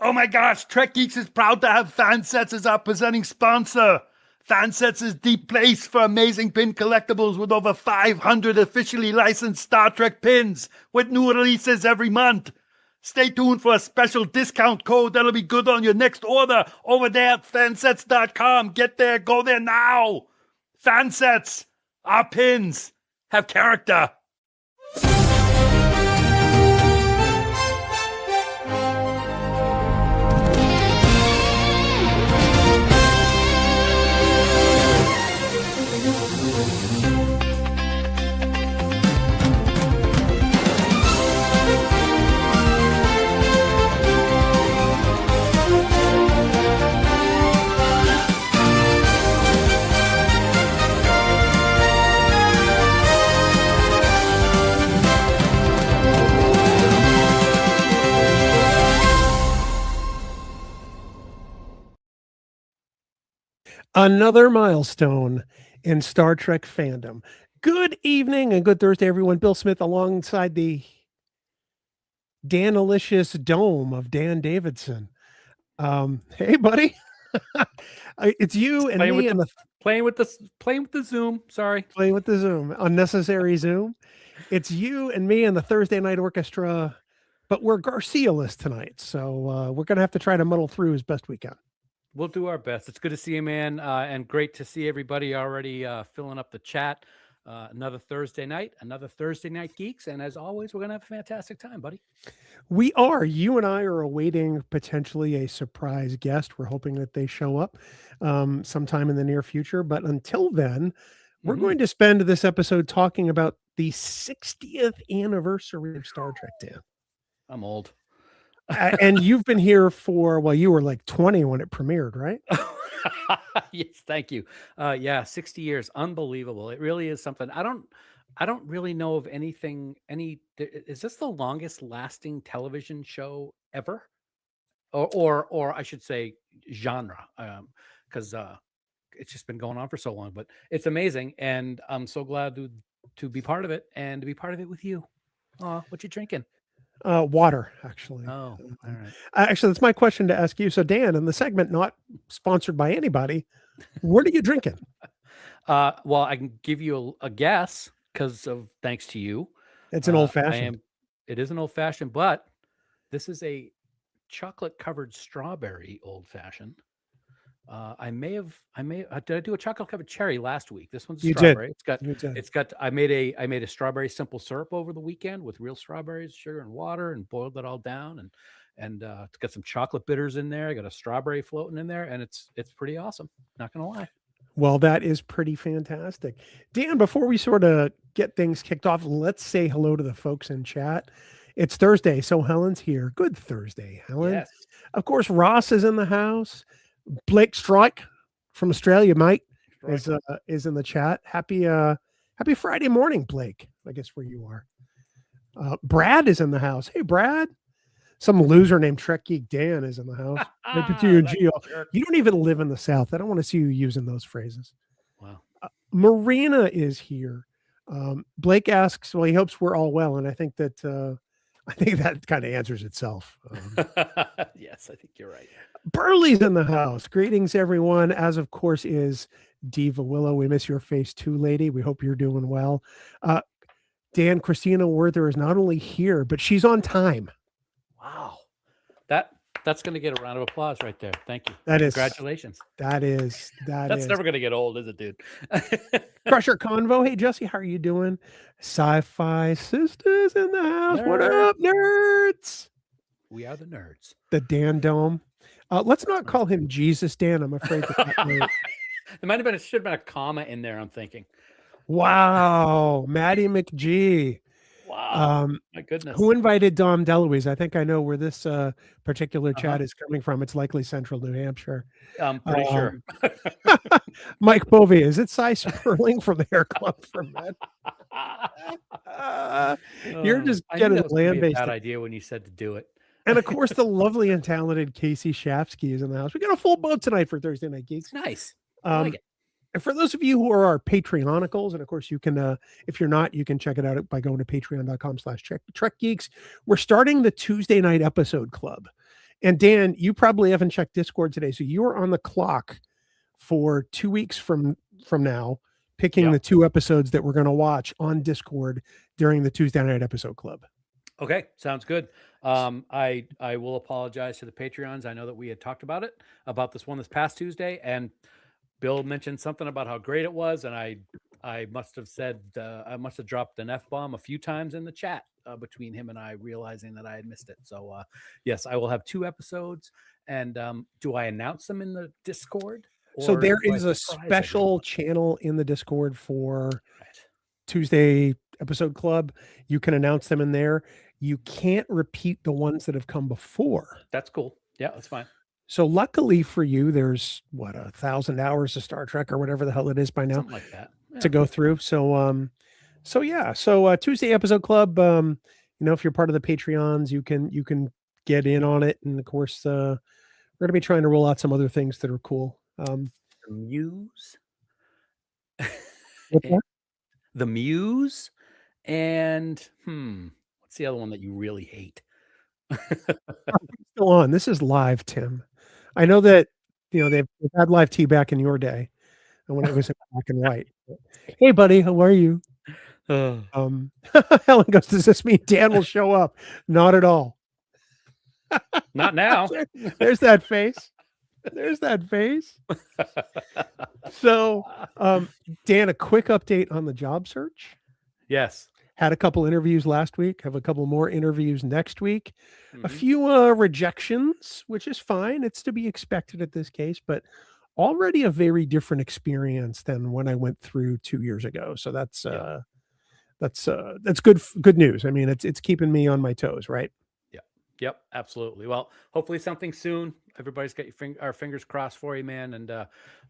Oh my gosh, Trek Geeks is proud to have FanSets as our presenting sponsor. FanSets is the place for amazing pin collectibles with over 500 officially licensed Star Trek pins with new releases every month. Stay tuned for a special discount code that'll be good on your next order over there at fansets.com. Get there, go there now. FanSets, our pins have character. Another milestone in Star Trek fandom. Good evening and good Thursday, everyone. Bill Smith alongside the Dan-alicious dome of Dan Davidson. Hey, buddy. It's you and me and playing with the Zoom. Sorry. Playing with the Zoom. Unnecessary Zoom. It's you and me and the Thursday Night Orchestra, but we're Garcia-less tonight. So we're going to have to try to muddle through as best we can. We'll do our best. It's good to see you, man, and great to see everybody already filling up the chat. Another Thursday Night Geeks, and as always, we're going to have a fantastic time, buddy. We are. You and I are awaiting potentially a surprise guest. We're hoping that they show up sometime in the near future, but until then, we're going to spend this episode talking about the 60th anniversary of Star Trek, Dan. I'm old. And you've been here for, well, you were like 20 when it premiered, right? Yes, thank you. Yeah, 60 years. Unbelievable. It really is something. I don't really know of anything, is this the longest lasting television show ever? Or I should say genre, because it's just been going on for so long, but it's amazing. And I'm so glad to be part of it and to be part of it with you. What you drinking? Water, actually. Oh, all right. Actually, that's my question to ask you. So, Dan, in the segment not sponsored by anybody, what are you drinking? Well, I can give you a guess thanks to you. It's an old fashioned. It is an old fashioned, but this is a chocolate covered strawberry old fashioned. Did I do a chocolate covered cherry last week? This one's strawberry. I made a strawberry simple syrup over the weekend with real strawberries, sugar and water, and boiled it all down, and it's got some chocolate bitters in there. I got a strawberry floating in there, and it's pretty awesome. Not gonna lie. Well, that is pretty fantastic. Dan, before we sort of get things kicked off, let's say hello to the folks in chat. It's Thursday, so Helen's here. Good Thursday, Helen. Yes. Of course, Ross is in the house. Blake Strike from Australia, mate, is in the chat. Happy Friday morning, Blake. I guess where you are. Brad is in the house. Hey, Brad. Some loser named Trek Geek Dan is in the house. You don't even live in the South. I don't want to see you using those phrases. Wow. Marina is here. Blake asks, well, he hopes we're all well, and I think that kind of answers itself. Yes, I think you're right. Burley's in the house. Greetings, everyone. As of course is Diva Willow. We miss your face too, lady. We hope you're doing well. Dan, Christina Werther is not only here, but she's on time. Wow. That's going to get a round of applause right there. Thank you. Congratulations. That's never going to get old, is it, dude? Crusher Convo. Hey, Jesse, how are you doing? Sci-Fi Sisters in the house. What up, nerds? We are the nerds. The Dan Dome. Let's not call him Jesus Dan. I'm afraid there should have been a comma in there, I'm thinking. Wow. Maddie McGee. Wow. My goodness. Who invited Dom DeLuise? I think I know where this particular chat is coming from. It's likely central New Hampshire. I'm pretty sure. Mike Bovey, is it Cy Sperling from the Hair Club for Men? You're just getting land-based. Bad idea when you said to do it. And of course, the lovely and talented Casey Shafsky is in the house. We got a full boat tonight for Thursday Night Geeks. Nice. I like it. And for those of you who are our Patreonicals, and of course you can, if you're not, you can check it out by going to patreon.com/Trek Geeks. We're starting the Tuesday night episode club. And Dan, you probably haven't checked Discord today, so you are on the clock for 2 weeks from now, picking the 2 episodes that we're going to watch on Discord during the Tuesday night episode club. Okay, sounds good. I will apologize to the Patreons. I know that we had talked about this one this past Tuesday, and Bill mentioned something about how great it was, and I must have said I must have dropped an F-bomb a few times in the chat between him and I, realizing that I had missed it. So yes, I will have 2 episodes. And do I announce them in the Discord? So there is a special channel in the Discord for Tuesday episode club. You can announce them in there. You can't repeat the ones that have come before. That's cool. Yeah, that's fine. So luckily for you, there's 1,000 hours of Star Trek or whatever the hell it is by now, something like that, to go through. So Tuesday episode club. If you're part of the Patreons, you can get in on it. And of course, we're going to be trying to roll out some other things that are cool. The Muse. What's The Muse, and what's the other one that you really hate? Still on. This is live, Tim. I know that they've had live tea back in your day, and when it was in black and white. Hey, buddy, how are you? Helen goes, does this mean Dan will show up? Not at all. Not now. There's that face. There's that face. So, Dan, a quick update on the job search. Yes. Had a couple interviews last week, have a couple more interviews next week. Mm-hmm. A few rejections, which is fine. It's to be expected at this case, but already a very different experience than when I went through 2 years ago. So that's good news. I mean, it's keeping me on my toes, right? Yep, absolutely. Well, hopefully something soon. Everybody's got our fingers crossed for you, man. And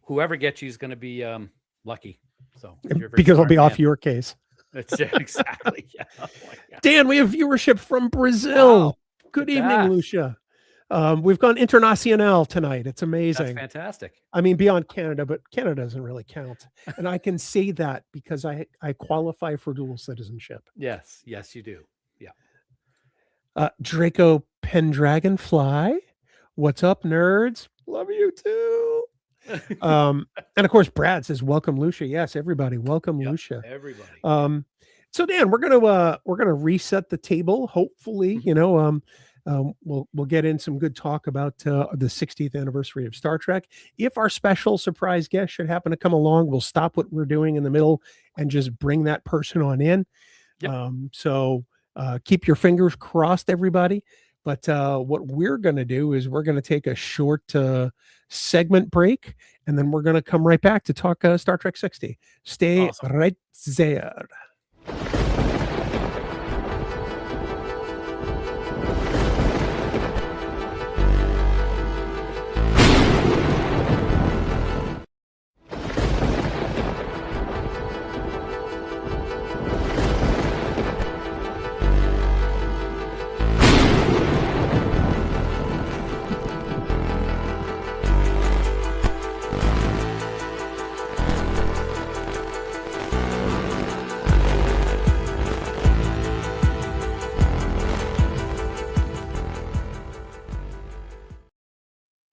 whoever gets you is going to be lucky. So because I'll be off your case. Exactly. Yeah. Oh, Dan, we have viewership from Brazil. Wow. Good evening, Lucia. We've gone international tonight. It's amazing. That's fantastic. I mean, beyond Canada, but Canada doesn't really count. And I can say that because I qualify for dual citizenship. Yes, you do. Yeah. Draco Pendragonfly. What's up, nerds? Love you too. And of course, Brad says, welcome, Lucia. Yes, everybody, welcome, Lucia. Everybody. So Dan, we're gonna reset the table. Hopefully, we'll get in some good talk about the 60th anniversary of Star Trek. If our special surprise guest should happen to come along, we'll stop what we're doing in the middle and just bring that person on in. Yep. So keep your fingers crossed, everybody. But what we're going to do is we're going to take a short segment break, and then we're going to come right back to talk Star Trek 60. Stay right there.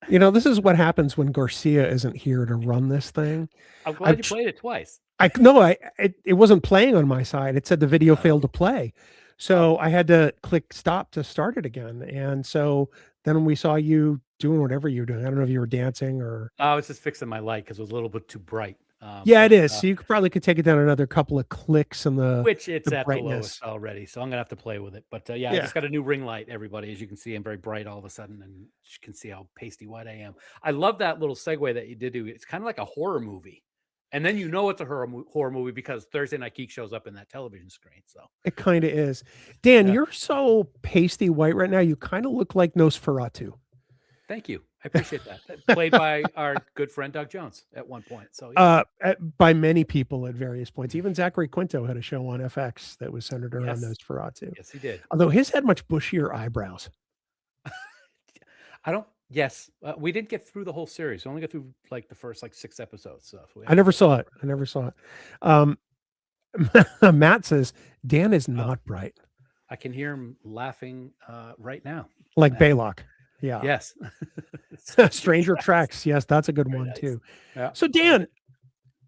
This is what happens when Garcia isn't here to run this thing. I'm glad you played it twice. It wasn't playing on my side. It said the video failed to play. So I had to click stop to start it again. And so then we saw you doing whatever you were doing. I don't know if you were dancing or... I was just fixing my light because it was a little bit too bright. It is. So you probably could take it down another couple of clicks in which it's the at brightness. The lowest already. So I'm going to have to play with it. But I just got a new ring light, everybody. As you can see, I'm very bright all of a sudden. And you can see how pasty white I am. I love that little segue that you did do. It's kind of like a horror movie. And then it's a horror movie because Thursday Night Geeks shows up in that television screen. So it kind of is. Dan, you're so pasty white right now. You kind of look like Nosferatu. Thank you. I appreciate that. Played by our good friend Doug Jones at one point. So by many people at various points. Even Zachary Quinto had a show on FX that was centered around Nosferatu. Yes, he did. Although his had much bushier eyebrows. Yes, we didn't get through the whole series. We only got through like the first 6 episodes. So I never saw it. Matt says Dan is not bright. I can hear him laughing right now. Like Baylock. Yeah. Yes. Stranger Treks. Yes, that's a good Very one nice. too. Yeah. So Dan,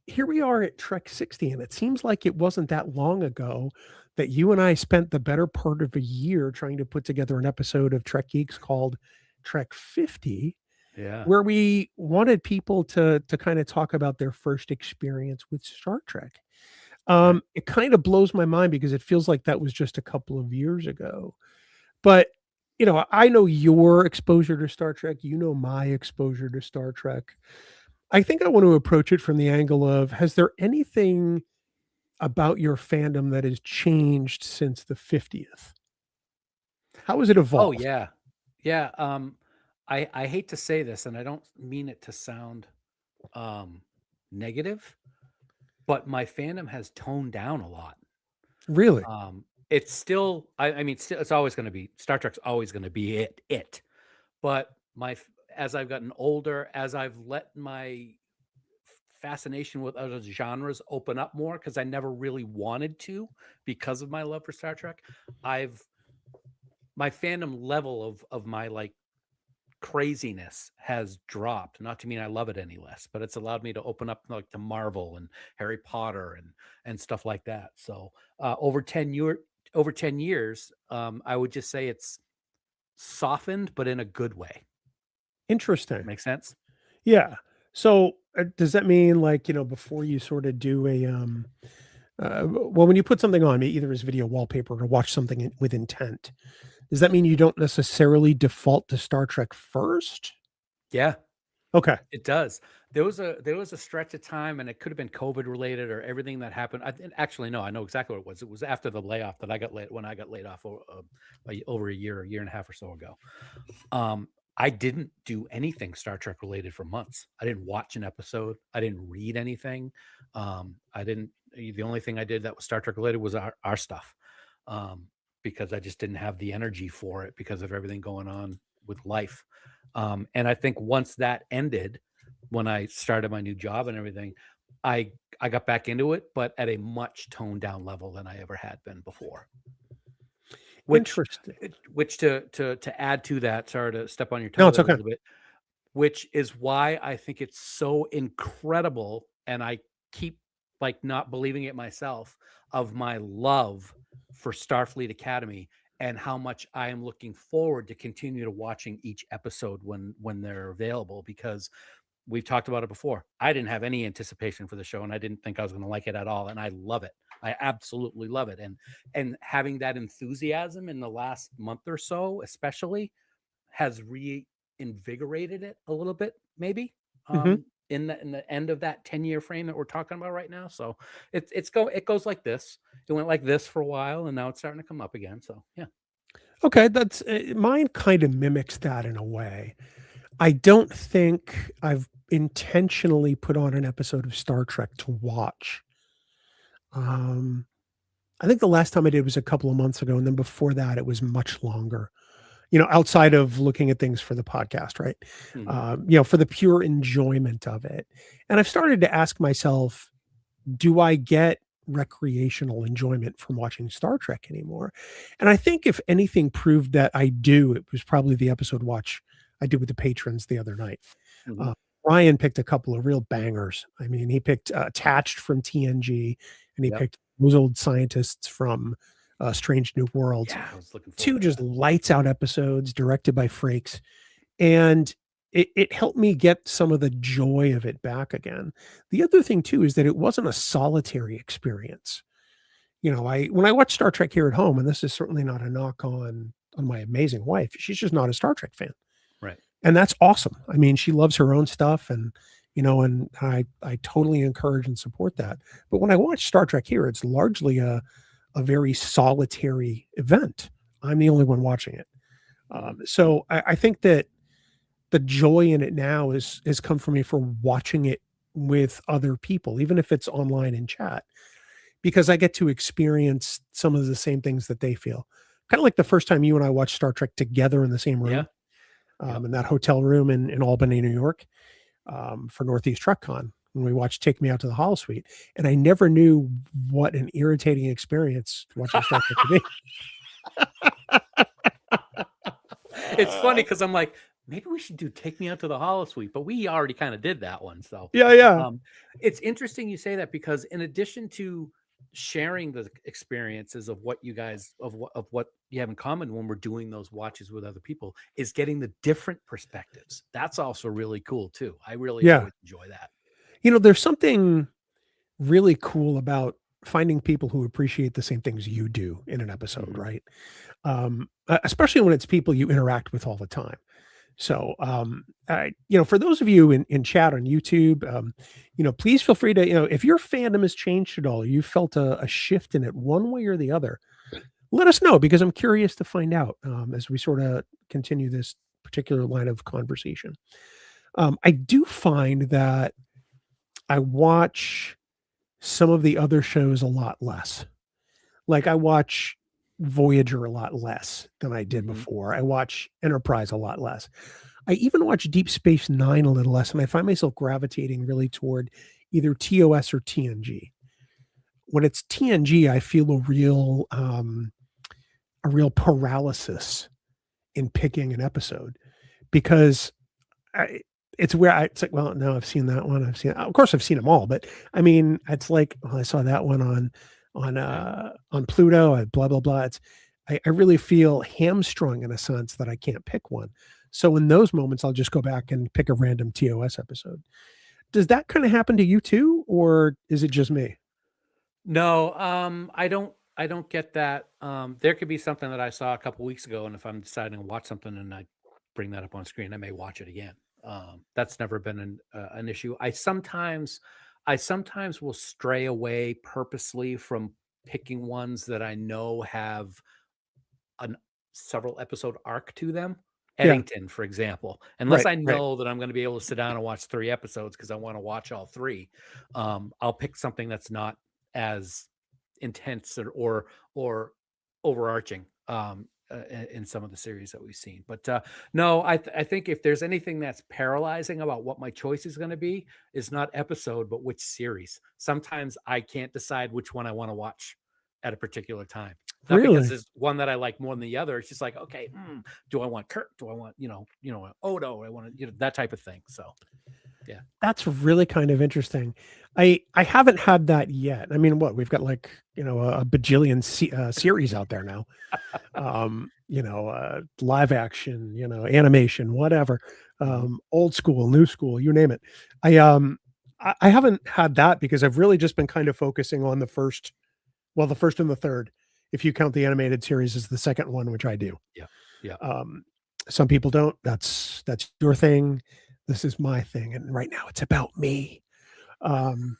here we are at Trek 60, and it seems like it wasn't that long ago that you and I spent the better part of a year trying to put together an episode of Trek Geeks called Trek 50, Yeah. where we wanted people to kind of talk about their first experience with Star Trek. It kind of blows my mind because it feels like that was just a couple of years ago. But I know your exposure to Star Trek. You know my exposure to Star Trek. I think I want to approach it from the angle of, has there anything about your fandom that has changed since the 50th? How has it Oh evolved? yeah. Yeah. I hate to say this, and I don't mean it to sound negative, but my fandom has toned down a lot. Really? It's still, I mean, still, it's always going to be, Star Trek's always going to be it. But as I've gotten older, as I've let my fascination with other genres open up more, because I never really wanted to, because of my love for Star Trek, my fandom level of my like craziness has dropped. Not to mean I love it any less, but it's allowed me to open up like to Marvel and Harry Potter and stuff like that. So over 10 years, I would just say it's softened, but in a good way. Interesting. Makes sense? Yeah. So does that mean, like, before you sort of do well, when you put something on, either as video wallpaper or watch something with intent, does that mean you don't necessarily default to Star Trek first? Yeah. Okay. It does. There was a stretch of time, and it could have been COVID related or everything that happened. Actually, no, I know exactly what it was. It was after the layoff that I got when I got laid off over a year and a half or so ago. I didn't do anything Star Trek related for months. I didn't watch an episode. I didn't read anything. The only thing I did that was Star Trek related was our stuff. Because I just didn't have the energy for it because of everything going on with life. And I think once that ended, when I started my new job and everything, I got back into it, but at a much toned down level than I ever had been before. Interesting. Which to add to that, sorry to step on your No, toe it's there a okay. little bit, which is why I think it's so incredible, and I keep like not believing it myself, of my love for Starfleet Academy and how much I am looking forward to continue to watching each episode when they're available, because we've talked about it before. I didn't have any anticipation for the show, and I didn't think I was going to like it at all, and I love it. I absolutely love it. And having that enthusiasm in the last month or so, especially, has reinvigorated it a little bit, maybe. In the end of that 10-year frame that we're talking about right now. So it goes like this. It went like this for a while, and now it's starting to come up again. So yeah. Okay, that's mine kind of mimics that in a way. I don't think I've intentionally put on an episode of Star Trek to watch. I think the last time I did was a couple of months ago, and then before that, it was much longer. Outside of looking at things for the podcast, right? For the pure enjoyment of it. And I've started to ask myself, do I get recreational enjoyment from watching Star Trek anymore? And I think if anything proved that I do, it was probably the episode watch I did with the patrons the other night. Ryan picked a couple of real bangers. I mean, he picked Attached from TNG, and he picked those old scientists from Strange New Worlds. Yeah, I was looking forward Two to just that. lights out episodes directed by Frakes. And it helped me get some of the joy of it back again. The other thing too is that it wasn't a solitary experience. When I watch Star Trek here at home, and this is certainly not a knock on my amazing wife, she's just not a Star Trek fan. Right. And that's awesome. I mean, she loves her own stuff, and and I totally encourage and support that. But when I watch Star Trek here, it's largely a very solitary event. I'm the only one watching it. So I think that the joy in it now has come from me for watching it with other people, even if it's online in chat, because I get to experience some of the same things that they feel. Kind of like the first time you and I watched Star Trek together in the same room, in that hotel room in Albany, New York, for Northeast TrekCon, when we watched Take Me Out to the Holosuite. And I never knew what an irritating experience watching Star Trek could be. It's funny because I'm like, maybe we should do Take Me Out to the Holosuite, but we already kind of did that one. So Yeah. it's interesting you say that, because in addition to sharing the experiences of what you guys of what you have in common when we're doing those watches with other people, is getting the different perspectives. That's also really cool too. I really always enjoy that. There's something really cool about finding people who appreciate the same things you do in an episode, right? Especially when it's people you interact with all the time. So, for those of you in chat on YouTube, please feel free to, if your fandom has changed at all, or you felt a shift in it one way or the other, let us know, because I'm curious to find out as we sort of continue this particular line of conversation. I do find that I watch some of the other shows a lot less. Like, I watch Voyager a lot less than I did before. I watch Enterprise a lot less. I even watch Deep Space Nine a little less, and I find myself gravitating really toward either TOS or TNG. When it's TNG, I feel a real paralysis in picking an episode, because it's like, well, no, I've seen that one. Of course, I've seen them all, but I mean, it's like, well, I saw that one on Pluto, blah, blah, blah. I really feel hamstrung in a sense that I can't pick one. So in those moments, I'll just go back and pick a random TOS episode. Does that kind of happen to you too, or is it just me? No, I don't get that. There could be something that I saw a couple weeks ago, and if I'm deciding to watch something and I bring that up on screen, I may watch it again. That's never been an issue. I sometimes will stray away purposely from picking ones that I know have a several episode arc to them. Eddington, for example, unless I know that I'm going to be able to sit down and watch 3 episodes because I want to watch all 3, I'll pick something that's not as intense or overarching in some of the series that we've seen. But no, I think if there's anything that's paralyzing about what my choice is going to be, is not episode, but which series. Sometimes I can't decide which one I want to watch at a particular time. Not because there's one that I like more than the other. It's just like, okay, do I want Kirk? Do I want, Odo? I want to, that type of thing. So, yeah. That's really kind of interesting. I haven't had that yet. I mean, we've got like, a bajillion series out there now. Live action, animation, whatever, old school, new school, you name it. I haven't had that because I've really just been kind of focusing on the first and the third. If you count the animated series as the second one, which I do. Yeah. Some people don't. That's your thing. This is my thing. And right now it's about me. Do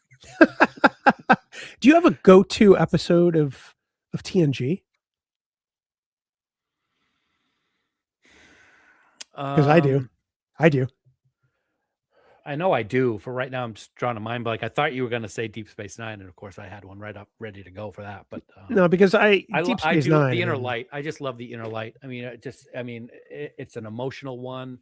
you have a go-to episode of TNG? Because I do. I know I do. For right now, I'm just drawing a mind blank. I thought you were going to say Deep Space Nine, and of course, I had one right up, ready to go for that. But no, because I do the Inner Light. I just love the Inner Light. I mean, it's an emotional one.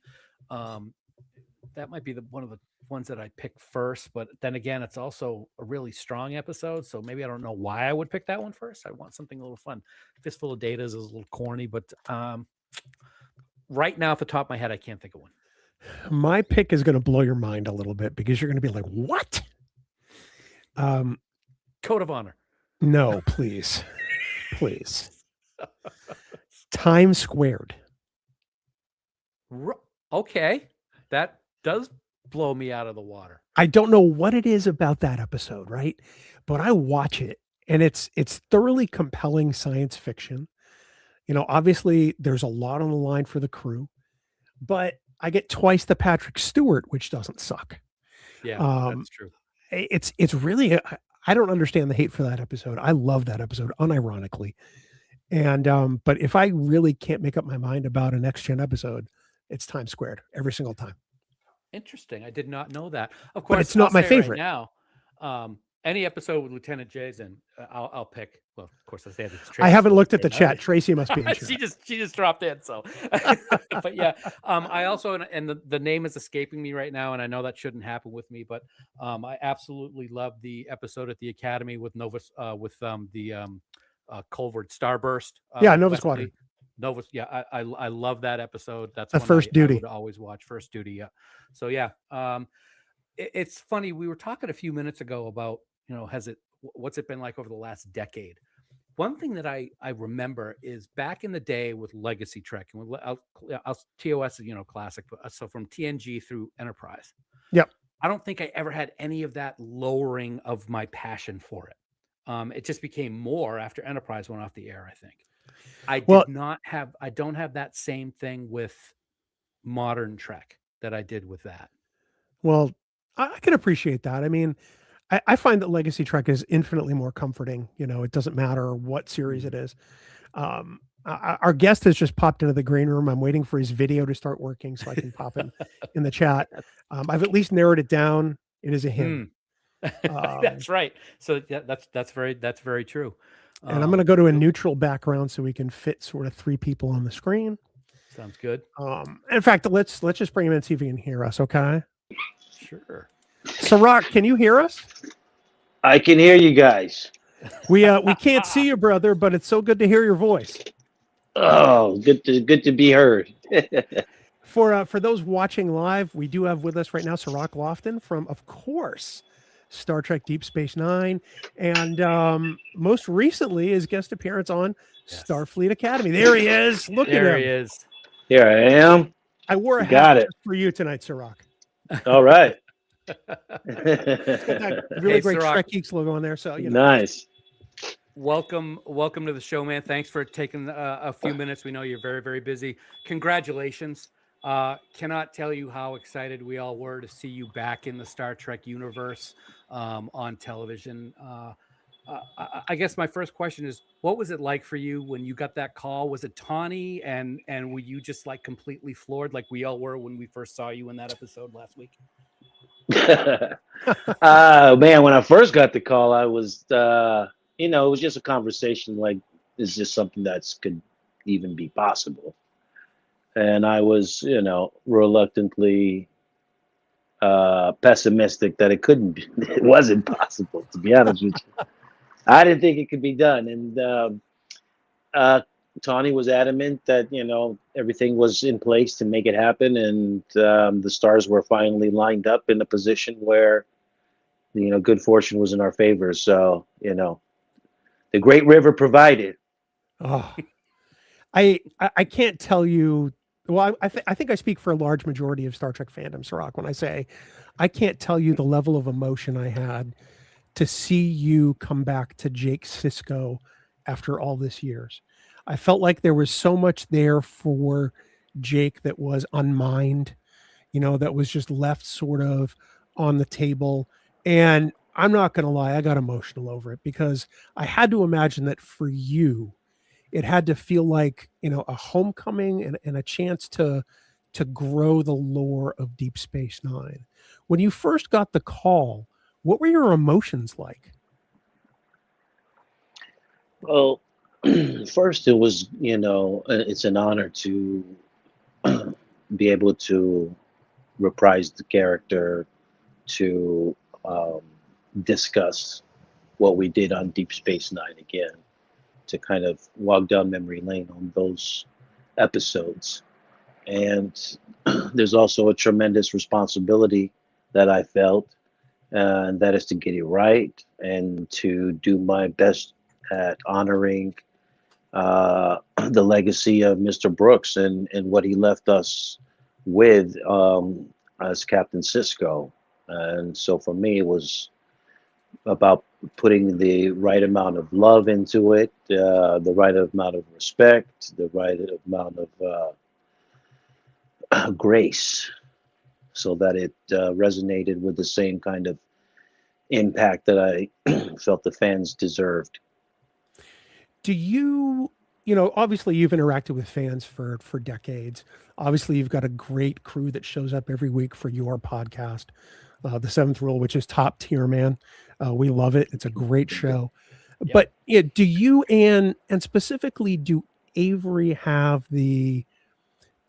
That might be one of the ones that I pick first. But then again, it's also a really strong episode. So maybe I don't know why I would pick that one first. I want something a little fun. Fistful of Data is a little corny, but right now, off the top of my head, I can't think of one. My pick is going to blow your mind a little bit because you're going to be like, what? Code of Honor. No, please. Time Squared. Okay. That does blow me out of the water. I don't know what it is about that episode, right? But I watch it and it's thoroughly compelling science fiction. Obviously there's a lot on the line for the crew, but I get twice the Patrick Stewart, which doesn't suck. Yeah, that's true. It's really, I don't understand the hate for that episode. I love that episode unironically. And, but if I really can't make up my mind about a next gen episode, it's Time Squared every single time. Interesting. I did not know that. Of course, but it's not my favorite right now. Any episode with Lieutenant J's in, I'll pick. Well, of course, I say it's Tracy. I haven't looked at the chat. Tracy must be in she just dropped in. So, but yeah, I also, and the name is escaping me right now, and I know that shouldn't happen with me, but I absolutely love the episode at the Academy with Nova, with the Culvert Starburst. Nova Squadron. Nova. Yeah, I love that episode. That's The one First I Duty. would always watch. First Duty. Yeah. So yeah, it's funny. We were talking a few minutes ago about, what's it been like over the last decade. One thing that I remember is back in the day with Legacy Trek and with TOS, classic. So from TNG through Enterprise. Yep. I don't think I ever had any of that lowering of my passion for it. It just became more after Enterprise went off the air, I think. I don't have that same thing with modern Trek that I did with that. Well, I can appreciate that. I mean, I find that Legacy Trek is infinitely more comforting. It doesn't matter what series it is. Our guest has just popped into the green room. I'm waiting for his video to start working so I can pop it in the chat. I've at least narrowed it down. It is a him. That's right. So yeah, that's very true. And I'm going to go to a neutral background so we can fit sort of 3 people on the screen. Sounds good. In fact, let's just bring him in and see if he can hear us. Okay. Sure. Sirach, can you hear us? I can hear you guys. We can't see you, brother, but it's so good to hear your voice. Oh, good to be heard. For those watching live, we do have with us right now Sirach Lofton from, of course, Star Trek Deep Space Nine, and most recently his guest appearance on Starfleet Academy. There he is. Look at him. There he is. Here I am. I wore a Got hat it. just for you tonight, Sirach. All right. That really great Sirach. Trek Geeks logo on there. So Nice. Welcome to the show, man. Thanks for taking a few minutes. We know you're very, very busy. Congratulations. Cannot tell you how excited we all were to see you back in the Star Trek universe on television. I guess my first question is, what was it like for you when you got that call? Was it tawny and were you just like completely floored like we all were when we first saw you in that episode last week? Man, when I first got the call, I was, it was just a conversation like, is this something that could even be possible? And I was, reluctantly pessimistic that it couldn't be. It wasn't possible, to be honest with you. I didn't think it could be done. And Tawny was adamant that, everything was in place to make it happen. And the stars were finally lined up in a position where, good fortune was in our favor. So, the great river provided. Oh, I can't tell you. Well, I think I speak for a large majority of Star Trek fandom, Sirach, when I say I can't tell you the level of emotion I had to see you come back to Jake Sisko after all this years. I felt like there was so much there for Jake that was unmined, that was just left sort of on the table. And I'm not going to lie, I got emotional over it because I had to imagine that for you, it had to feel like, a homecoming and a chance to grow the lore of Deep Space Nine. When you first got the call, what were your emotions like? Well, first it was, it's an honor to be able to reprise the character, to discuss what we did on Deep Space Nine again, to kind of walk down memory lane on those episodes. And there's also a tremendous responsibility that I felt, and that is to get it right and to do my best at honoring the legacy of Mr. Brooks and what he left us with as Captain Sisko. And so for me, it was about putting the right amount of love into it, the right amount of respect, the right amount of grace, so that it resonated with the same kind of impact that I felt the fans deserved. Do you, obviously you've interacted with fans for decades. Obviously you've got a great crew that shows up every week for your podcast, The Seventh Rule, which is top tier, man. We love it. It's a great show. Yep. But do you and specifically do Avery have the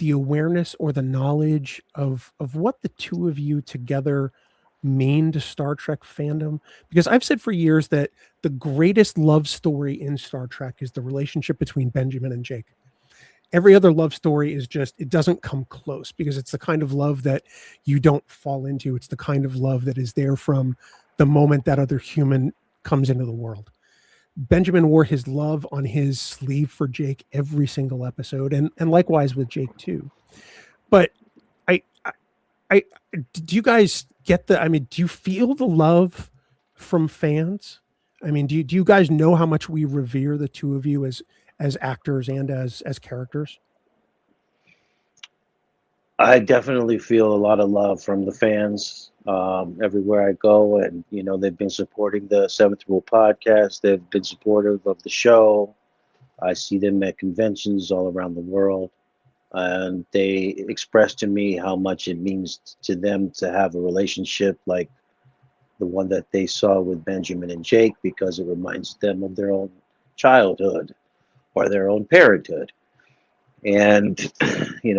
awareness or the knowledge of what the two of you together mean to Star Trek fandom? Because I've said for years that the greatest love story in Star Trek is the relationship between Benjamin and Jake. every other love story is just, it doesn't come close because it's the kind of love that you don't fall into. It's the kind of love that is there from the moment that other human comes into the world. Benjamin wore his love on his sleeve for Jake every single episode, and likewise with Jake too. But I do you guys get the, I mean, do you feel the love from fans? I mean, do you guys know how much we revere the two of you as actors and as characters? I definitely feel a lot of love from the fans everywhere I go, and they've been supporting the Seventh Rule podcast. They've been supportive of the show. I see them at conventions all around the world, and they express to me how much it means to them to have a relationship like the one that they saw with Benjamin and Jake, because it reminds them of their own childhood or their own parenthood. And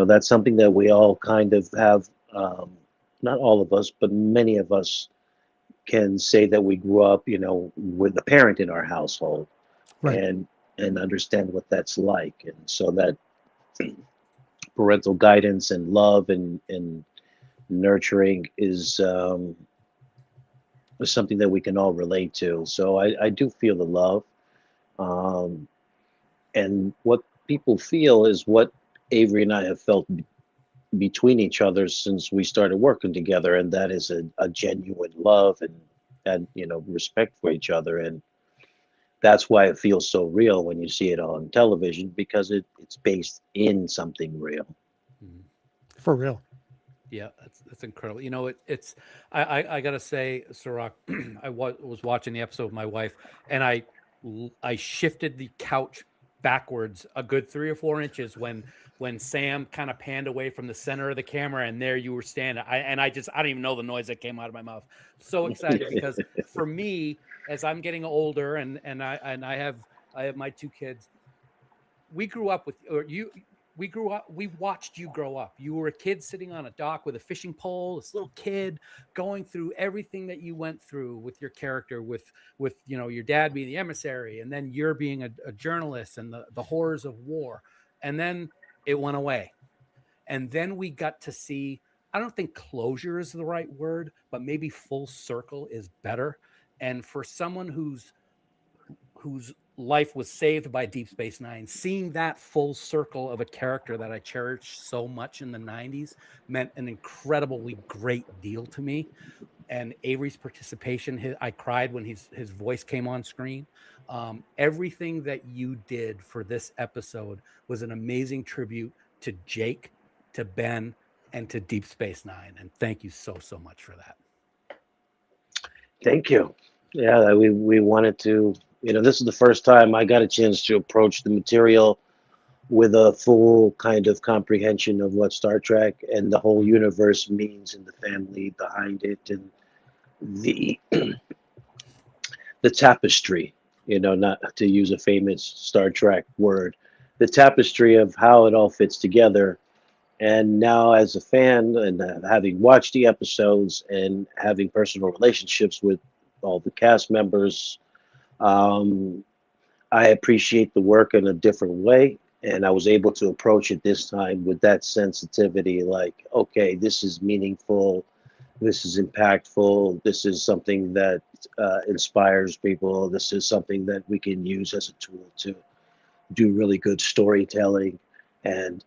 that's something that we all kind of have, not all of us, but many of us can say that we grew up with a parent in our household. Right. and understand what that's like. And so that parental guidance and love and nurturing is something that we can all relate to. So I do feel the love, and what people feel is what Avery and I have felt between each other since we started working together, and that is a genuine love and respect for each other. And that's why it feels so real when you see it on television, because it's based in something real. For real. Yeah, that's incredible. It's I gotta say, Sirach, I was watching the episode with my wife, and I shifted the couch backwards a good 3 or 4 inches when Sam kind of panned away from the center of the camera, and there you were standing. I don't even know the noise that came out of my mouth. So excited, because for me, as I'm getting older, and I have my 2 kids, we grew up with, we watched you grow up. You were a kid sitting on a dock with a fishing pole, this little kid going through everything that you went through with your character, with your dad being the emissary, and then you're being a journalist, and the horrors of war. And then it went away. And then we got to see, I don't think closure is the right word, but maybe full circle is better. And for someone whose life was saved by Deep Space Nine, seeing that full circle of a character that I cherished so much in the 90s meant an incredibly great deal to me. And Avery's participation, I cried when his voice came on screen. Everything that you did for this episode was an amazing tribute to Jake, to Ben, and to Deep Space Nine. And thank you so much for that. Thank you. Yeah, we wanted to, this is the first time I got a chance to approach the material with a full kind of comprehension of what Star Trek and the whole universe means, and the family behind it, and the tapestry, not to use a famous Star Trek word, the tapestry of how it all fits together. And now, as a fan, and having watched the episodes and having personal relationships with all the cast members, I appreciate the work in a different way. And I was able to approach it this time with that sensitivity, like, okay, this is meaningful, this is impactful, this is something that inspires people, this is something that we can use as a tool to do really good storytelling. And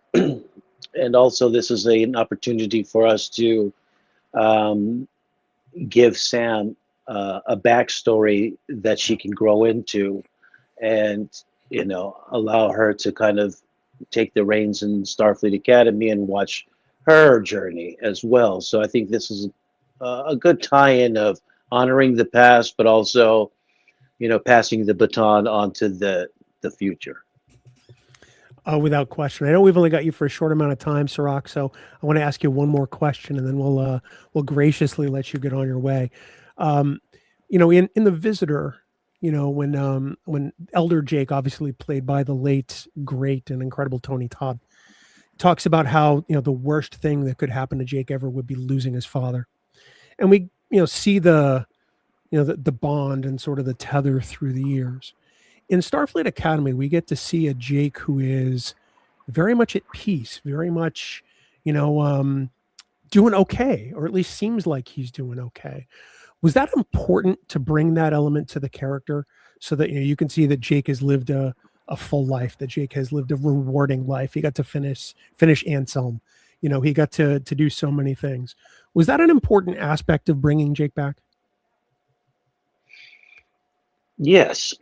and also, this is an opportunity for us to give Sam a backstory that she can grow into, and allow her to kind of take the reins in Starfleet Academy and watch her journey as well. So I think this is a good tie-in of honoring the past, but also passing the baton on to the future. Without question. I know we've only got you for a short amount of time, Sirach, so I want to ask you one more question, and then we'll graciously let you get on your way. In The Visitor, when Elder Jake, obviously played by the late, great, and incredible Tony Todd, talks about how the worst thing that could happen to Jake ever would be losing his father, and we see the bond and sort of the tether through the years. In Starfleet Academy, we get to see a Jake who is very much at peace, very much, doing okay, or at least seems like he's doing okay. Was that important to bring that element to the character so that you can see that Jake has lived a full life, that Jake has lived a rewarding life? He got to finish Anselm. He got to do so many things. Was that an important aspect of bringing Jake back? Yes,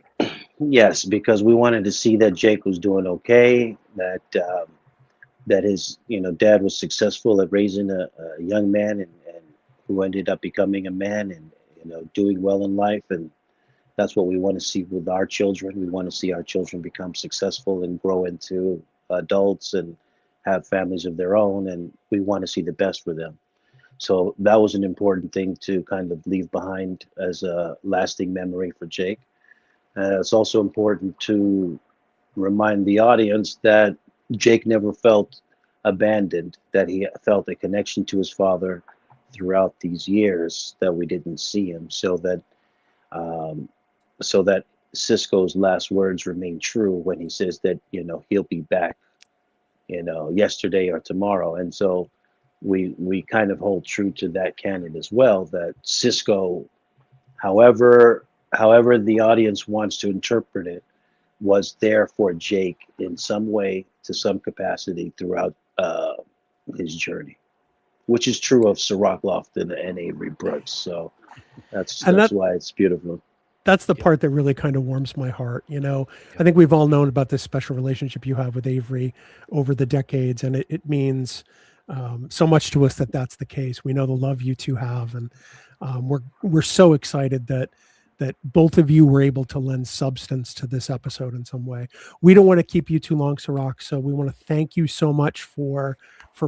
yes, because we wanted to see that Jake was doing okay, that his dad was successful at raising a young man, and who ended up becoming a man and doing well in life. And that's what we want to see with our children. We want to see our children become successful and grow into adults and have families of their own, and we want to see the best for them. So that was an important thing to kind of leave behind as a lasting memory for Jake. It's also important to remind the audience that Jake never felt abandoned, that he felt a connection to his father throughout these years that we didn't see him, so that Cisco's last words remain true when he says that he'll be back yesterday or tomorrow. And so we kind of hold true to that canon as well, that Cisco, however the audience wants to interpret it, was there for Jake in some way, to some capacity, throughout his journey, which is true of Sirach Lofton and Avery Brooks. So that's why it's beautiful. That's the part that really kind of warms my heart. I think we've all known about this special relationship you have with Avery over the decades, and it means so much to us that that's the case. We know the love you two have, and we're so excited that both of you were able to lend substance to this episode in some way. We don't want to keep you too long, Sirach, so we want to thank you so much for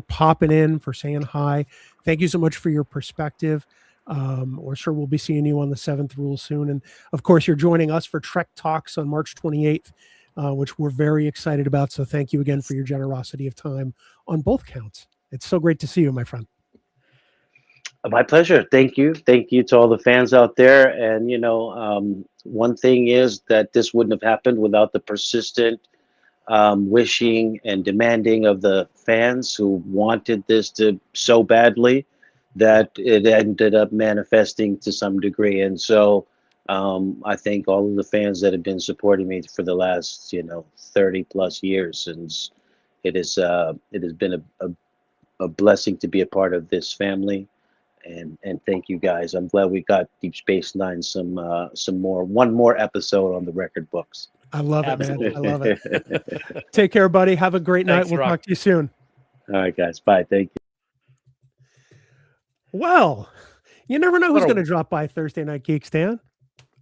popping in, for saying hi. Thank you so much for your perspective. We're sure we'll be seeing you on the 7th Rule soon. And of course, you're joining us for Trek Talks on March 28th, which we're very excited about. So thank you again for your generosity of time on both counts. It's so great to see you, my friend. My pleasure. Thank you. Thank you to all the fans out there. And, one thing is that this wouldn't have happened without the persistent wishing and demanding of the fans who wanted this to so badly that it ended up manifesting to some degree. And so I thank all of the fans that have been supporting me for the last 30 plus years, and it has been a blessing to be a part of this family. And thank you guys. I'm glad we got Deep Space Nine one more episode on the record books. I love it, man. I love it. Take care, buddy. Have a great night. We'll talk to you soon. All right, guys. Bye. Thank you. Well, you never know who's going to drop by Thursday Night Geeks, Dan.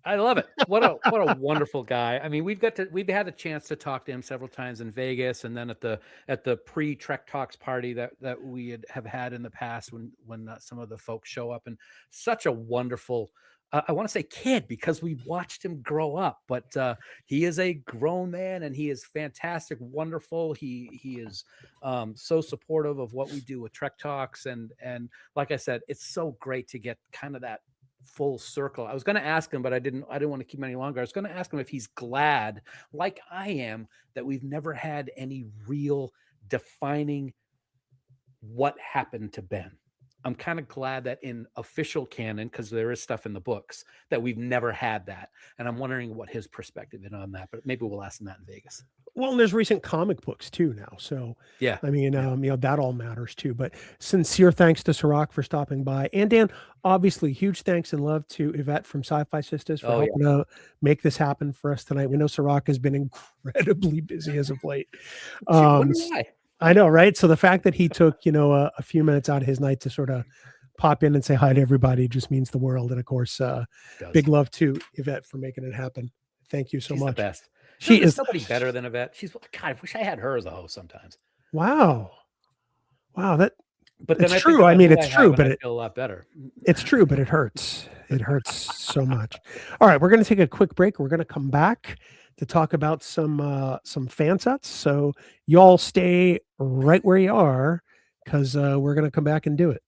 I love it. What a wonderful guy. I mean, we've had a chance to talk to him several times in Vegas, and then at the pre-Trek Talks party that we have had in the past when some of the folks show up, and such a wonderful, I want to say kid, because we watched him grow up, but he is a grown man, and he is fantastic, wonderful. He is so supportive of what we do with Trek Talks, and like I said, it's so great to get kind of that full circle. I was going to ask him, but I didn't want to keep him any longer. I was going to ask him if he's glad, like I am, that we've never had any real defining what happened to Ben. I'm kind of glad that in official canon, because there is stuff in the books, that we've never had that. And I'm wondering what his perspective is on that, but maybe we'll ask him that in Vegas. Well, and there's recent comic books too now. So yeah, I mean, that all matters too, but sincere thanks to Sirach for stopping by. And Dan, obviously huge thanks and love to Yvette from Sci-Fi Sisters for helping to make this happen for us tonight. We know Sirach has been incredibly busy as of late. Why? I know, right? So the fact that he took, a few minutes out of his night to sort of pop in and say hi to everybody just means the world. And of course, big love to Yvette for making it happen. Thank you so much. The best. She is nobody better than Yvette. God, I wish I had her as a host sometimes. Wow. But then it's true. I mean, it's true, but I feel a lot better. It's true, but it hurts. It hurts so much. All right, we're going to take a quick break. We're going to come back to talk about some FanSets. So y'all stay right where you are, because we're going to come back and do it.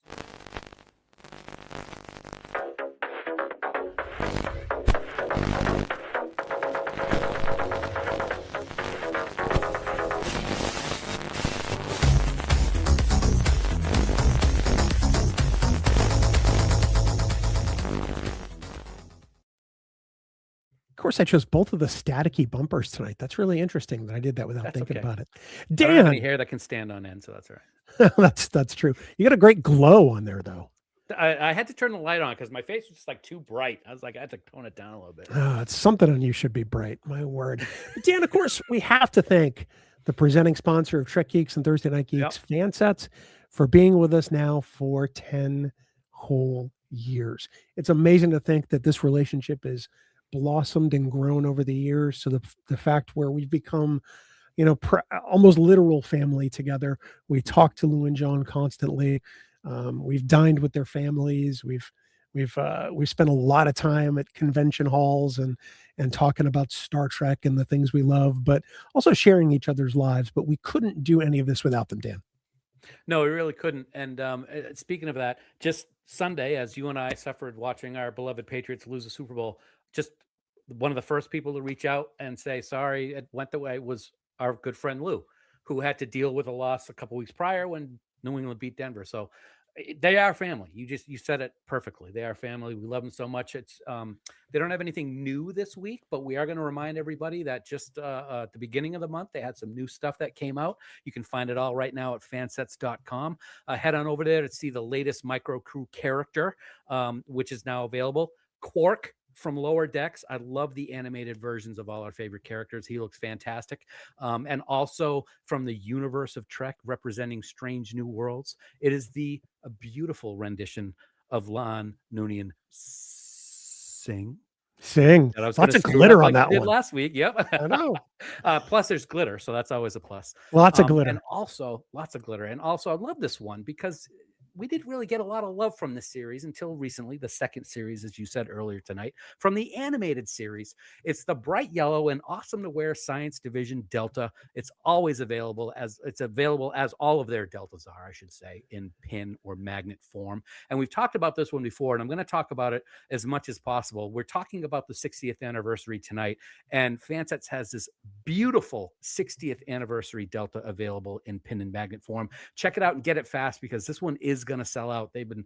course, I chose both of the staticky bumpers tonight. That's really interesting that I did that without That's thinking okay. about it. I don't have any Dan, hair that can stand on end, so that's all right. that's true. You got a great glow on there, though. I had to turn the light on because my face was just like too bright. I was like, I had to tone it down a little bit. It's something on you should be bright. My word. But Dan, of course, we have to thank the presenting sponsor of Trek Geeks and Thursday Night Geeks, FanSets, for being with us now for 10 whole years. It's amazing to think that this relationship has blossomed and grown over the years to the fact where we've become, almost literal family together. We talk to Lou and John constantly. We've dined with their families. We've spent a lot of time at convention halls and talking about Star Trek and the things we love, but also sharing each other's lives. But we couldn't do any of this without them, Dan. No, we really couldn't. And speaking of that, just Sunday, as you and I suffered watching our beloved Patriots lose the Super Bowl, just one of the first people to reach out and say, sorry, it went the way, was our good friend Lou, who had to deal with a loss a couple weeks prior when New England beat Denver. So they are family. You said it perfectly. They are family. We love them so much. It's they don't have anything new this week, but we are going to remind everybody that just at the beginning of the month, they had some new stuff that came out. You can find it all right now at fansets.com. Head on over there to see the latest Micro Crew character, which is now available. Quark from Lower Decks. I love the animated versions of all our favorite characters. He looks fantastic. And also from the universe of Trek, representing Strange New Worlds, it is a beautiful rendition of Lon Noonien Sing. Lots of glitter on that one. Last week. Yep. I know. Plus there's glitter, so that's always a plus. Lots of glitter. And also lots of glitter. And also I love this one because we didn't really get a lot of love from this series until recently, the second series, as you said earlier tonight, from the animated series. It's the bright yellow and awesome to wear Science Division Delta. It's always available as all of their Deltas are, I should say, in pin or magnet form. And we've talked about this one before, and I'm going to talk about it as much as possible. We're talking about the 60th anniversary tonight, and Fansets has this beautiful 60th anniversary Delta available in pin and magnet form. Check it out and get it fast because this one is going to sell out. They've been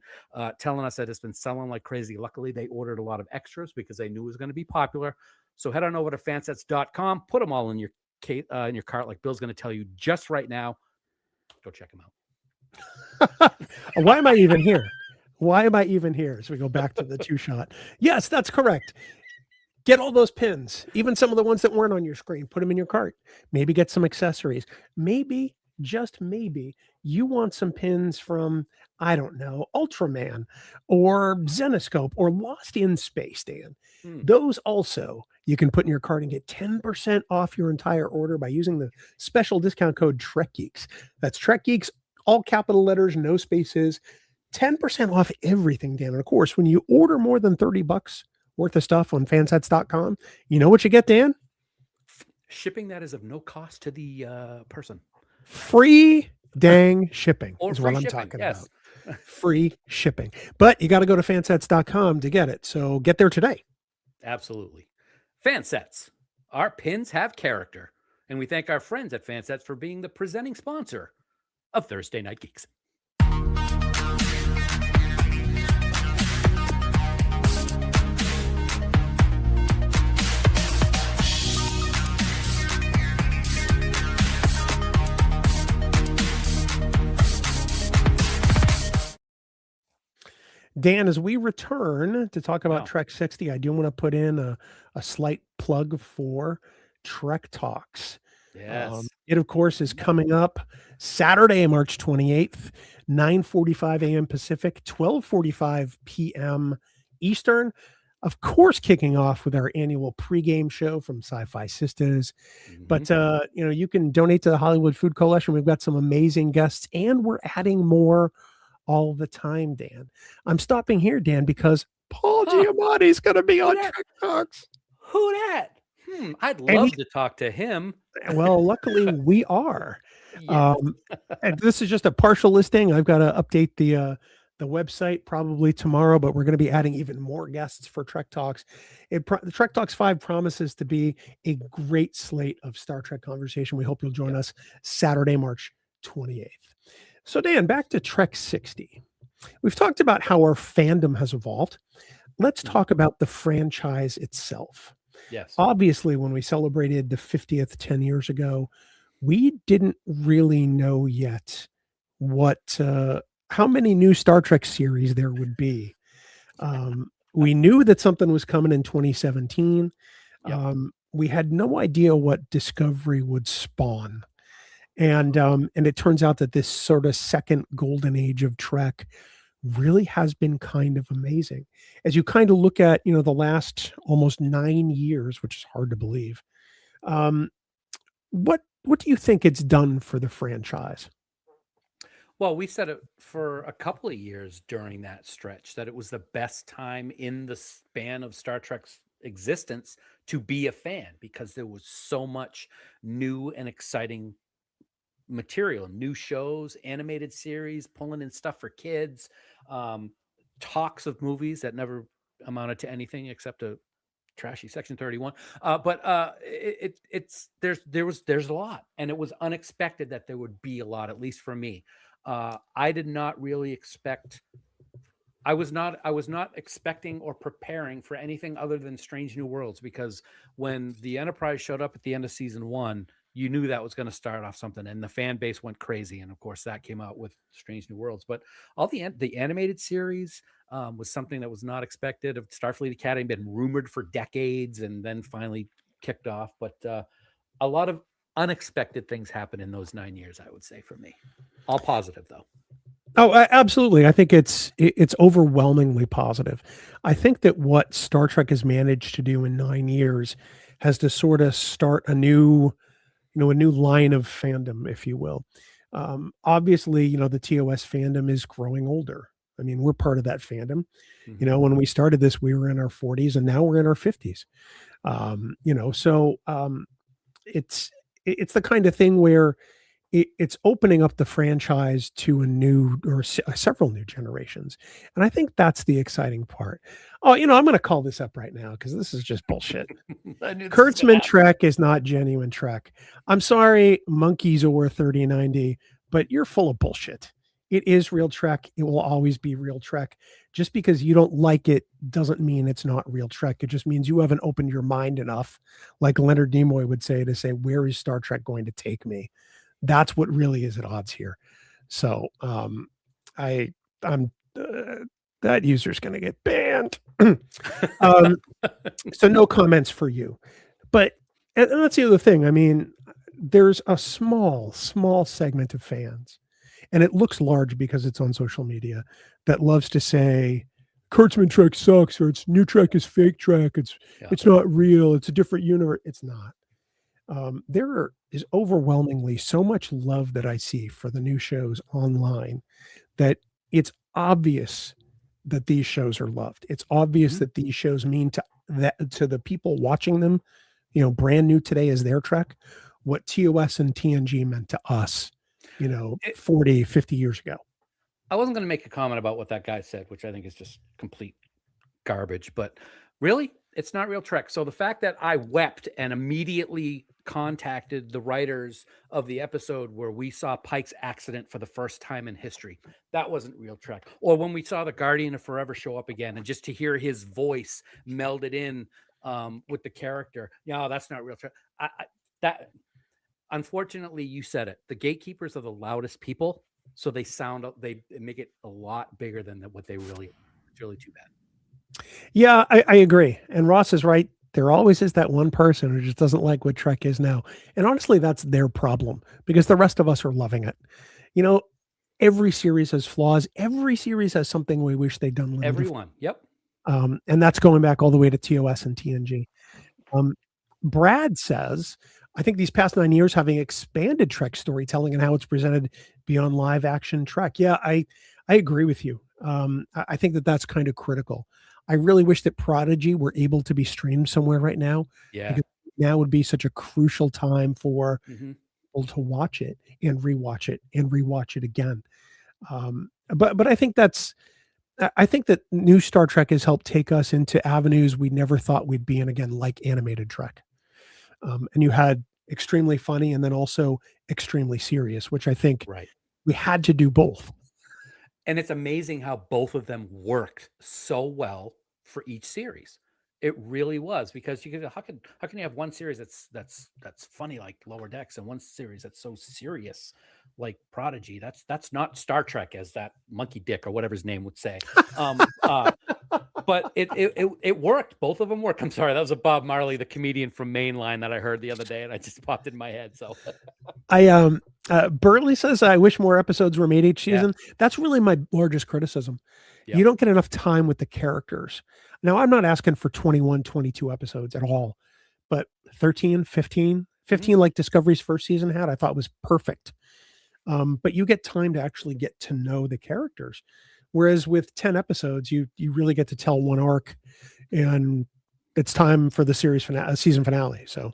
telling us that it's been selling like crazy. Luckily, they ordered a lot of extras because they knew it was going to be popular. So head on over to fansets.com, put them all in your cart, like Bill's going to tell you just right now. Go check them out. Why am I even here? So we go back to the two shot. Yes, that's correct. Get all those pins, even some of the ones that weren't on your screen, put them in your cart. Maybe get some accessories. Maybe, just maybe, you want some pins from, I don't know, Ultraman or Zenoscope or Lost in Space, Dan. Those also you can put in your cart and get 10% off your entire order by using the special discount code Trek Geeks. That's Trek Geeks, all capital letters, no spaces, 10% off everything, Dan. And of course, when you order more than $30 worth of stuff on fansets.com, you know what you get, Dan? Shipping that is of no cost to the person. Free dang shipping is what I'm talking about. Free shipping. But you got to go to fansets.com to get it. So get there today. Absolutely. Fansets. Our pins have character. And we thank our friends at Fansets for being the presenting sponsor of Thursday Night Geeks. Dan, as we return to talk about Trek 60, I do want to put in a slight plug for Trek Talks. Yes. It, of course, is coming up Saturday, March 28th, 9:45 a.m. Pacific, 12:45 p.m. Eastern. Of course, kicking off with our annual pregame show from Sci-Fi Sisters. But, you can donate to the Hollywood Food Coalition. We've got some amazing guests, and we're adding more all the time, Dan. I'm stopping here, Dan, because Paul Giamatti's going to be on Trek Talks. Who that? I'd love to talk to him. Well, luckily we are. And this is just a partial listing. I've got to update the website probably tomorrow, but we're going to be adding even more guests for Trek Talks. The Trek Talks 5 promises to be a great slate of Star Trek conversation. We hope you'll join us Saturday, March 28th. So, Dan, back to Trek 60. We've talked about how our fandom has evolved. Let's talk about the franchise itself. Yes. Obviously, when we celebrated the 50th 10 years ago, we didn't really know yet what how many new Star Trek series there would be. We knew that something was coming in 2017. Yep. We had no idea what Discovery would spawn. And it turns out that this sort of second golden age of Trek really has been kind of amazing. As you kind of look at, the last almost 9 years, which is hard to believe. What do you think it's done for the franchise? Well, we said it for a couple of years during that stretch that it was the best time in the span of Star Trek's existence to be a fan because there was so much new and exciting material, new shows, animated series, pulling in stuff for kids, talks of movies that never amounted to anything except a trashy Section 31. There's a lot, and it was unexpected that there would be a lot, at least for me. I did not really expect. I was not expecting or preparing for anything other than Strange New Worlds, because when the Enterprise showed up at the end of season 1, you knew that was going to start off something, and the fan base went crazy. And of course, that came out with Strange New Worlds. But all the animated series was something that was not expected. Of Starfleet Academy had been rumored for decades, and then finally kicked off. But a lot of unexpected things happened in those 9 years, I would say, for me. All positive, though. Oh, absolutely. I think it's overwhelmingly positive. I think that what Star Trek has managed to do in 9 years has to sort of start a new line of fandom, if you will. Obviously, the TOS fandom is growing older. I mean, we're part of that fandom. Mhm. When we started this, we were in our 40s, and now we're in our 50s. It's the kind of thing where it's opening up the franchise to a new or several new generations. And I think that's the exciting part. Oh, I'm going to call this up right now because this is just bullshit. I knew this was gonna Kurtzman happen. Trek is not genuine Trek. I'm sorry, monkeys or 3090, but you're full of bullshit. It is real Trek. It will always be real Trek. Just because you don't like it doesn't mean it's not real Trek. It just means you haven't opened your mind enough, like Leonard Nimoy would say, to say, where is Star Trek going to take me? That's what really is at odds here. So I'm that user's going to get banned. So no comments for you. But and that's the other thing. I mean, there's a small segment of fans, and it looks large because it's on social media, that loves to say Kurtzman Trek sucks, or it's new Trek is fake Trek. It's not real. It's a different universe. It's not. There is overwhelmingly so much love that I see for the new shows online that it's obvious that these shows are loved. It's obvious that these shows mean to the people watching them, brand new today as their Trek, what TOS and TNG meant to us, 40, 50 years ago. I wasn't going to make a comment about what that guy said, which I think is just complete garbage, but really, it's not real Trek. So the fact that I wept and immediately contacted the writers of the episode where we saw Pike's accident for the first time in history, that wasn't real Trek. Or when we saw the Guardian of Forever show up again, and just to hear his voice melded in with the character, that's not real Trek. That unfortunately, you said it. The gatekeepers are the loudest people, so they make it a lot bigger than what they really are. It's really too bad. Yeah, I agree. And Ross is right. There always is that one person who just doesn't like what Trek is now. And honestly, that's their problem, because the rest of us are loving it. Every series has flaws. Every series has something we wish they'd done. Everyone. Yep. And that's going back all the way to TOS and TNG. Brad says, I think these past 9 years, having expanded Trek storytelling and how it's presented beyond live action Trek. Yeah, I agree with you. I think that's kind of critical. I really wish that Prodigy were able to be streamed somewhere right now. Yeah. Because now would be such a crucial time for people to watch it and rewatch it and rewatch it again. But I think that new Star Trek has helped take us into avenues we never thought we'd be in again, like animated Trek. And you had extremely funny and then also extremely serious, which I think we had to do both. And it's amazing how both of them worked so well for each series. It really was, because you could, how can you have one series that's funny like Lower Decks, and one series that's so serious like Prodigy? That's not Star Trek, as that monkey dick or whatever his name would say. But it worked. Both of them worked. I'm sorry, that was a Bob Marley, the comedian from Mainline, that I heard the other day, and I just popped in my head. So Burley says, I wish more episodes were made each season. That's really my largest criticism. You don't get enough time with the characters. Now, I'm not asking for 21, 22 episodes at all, but 13, 15 like Discovery's first season had, I thought was perfect. But you get time to actually get to know the characters. Whereas with 10 episodes, you really get to tell one arc, and it's time for the season finale. So,